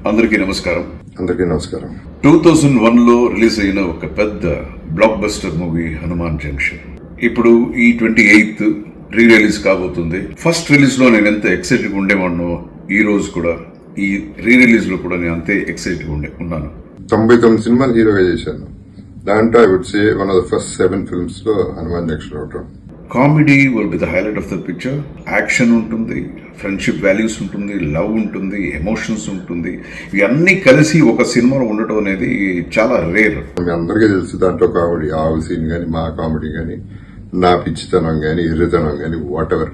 అందరికీ నమస్కారం. అందరికీ నమస్కారం. 2001లో రిలీజ్ అయిన ఒక పెద్ద block buster movie Hanuman junction ఇప్పుడు ఈ 28th రీ రిలీజ్ కాబోతుంది. ఫస్ట్ రిలీజ్ లో నేను ఎంత ఎక్సైటెడ్ ఉండేవాడినో ఈ రోజు కూడా ఈ రీ రిలీజ్ లో కూడా నేను అంతే ఎక్సైటెడ్ ఉన్నాను. 99 సినిమాలు హీరోగా చేశాను. దాంట్లో I would say one of the first 7 films లో హనుమాన్ జంక్షన్ ఒకటి. Comedy will be the highlight of the picture. Action ఉంటుంది, ఫ్రెండ్షిప్ వాల్యూస్ ఉంటుంది, లవ్ ఉంటుంది, ఎమోషన్స్ ఉంటుంది. ఇవన్నీ కలిసి ఒక సినిమాలో ఉండటం అనేది చాలా రేర్. మీ అందరికీ తెలుసు దాంట్లో కామెడీ, ఆవు సీన్ గానీ, మా కామెడీ గానీ, నా పిచ్చితనం గానీ, ఎర్రితనం గానీ, వాట్ ఎవర్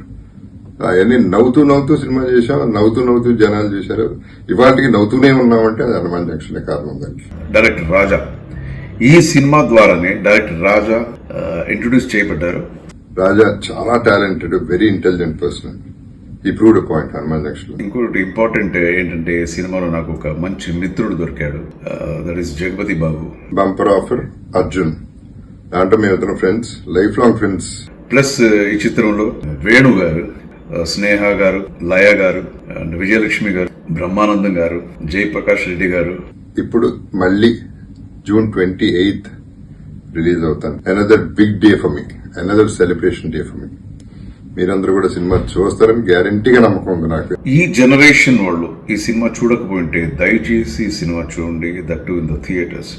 అవన్నీ నవ్వుతూ సినిమా చేశాం. నవ్వుతూ జనాలు చేశారు. ఇవాటికి నవ్వుతూనే ఉన్నామంటే అది హనుమాన్ జంక్షన్ కారణం. దానికి డైరెక్టర్ రాజా, ఈ సినిమా ద్వారానే డైరెక్టర్ రాజా ఇంట్రొడ్యూస్ చేయబడ్డారు. రాజా చాలా టాలెంటెడ్, వెరీ ఇంటెలిజెంట్ పర్సన్. ఈ ప్రూవ్డ్ పాయింట్ హనుమాన్ జంక్షన్. ఇంకోటి ఇంపార్టెంట్ ఏంటంటే సినిమాలో నాకు ఒక మంచి మిత్రుడు దొరికాడు. That is Jagapathi Babu. Bumper offer Arjun. దాంట్లో మేమిద్దరం friends, life long friends. Plus ఈ చిత్రంలో వేణు గారు, స్నేహ గారు, లయ గారు, విజయలక్ష్మి గారు, బ్రహ్మానందం గారు, జయప్రకాష్ రెడ్డి గారు. ఇప్పుడు మళ్ళీ June 28th రిలీజ్ అవుతాను. Another big day for me, another celebration day for me. మీరందరూ కూడా సినిమా చూస్తారని గ్యారంటీగా నమ్మకం ఉంది నాకు. ఈ జనరేషన్ వాళ్ళు ఈ సినిమా చూడకపోయింటే దయచేసి ఈ సినిమా చూడండి, that to in the theatres.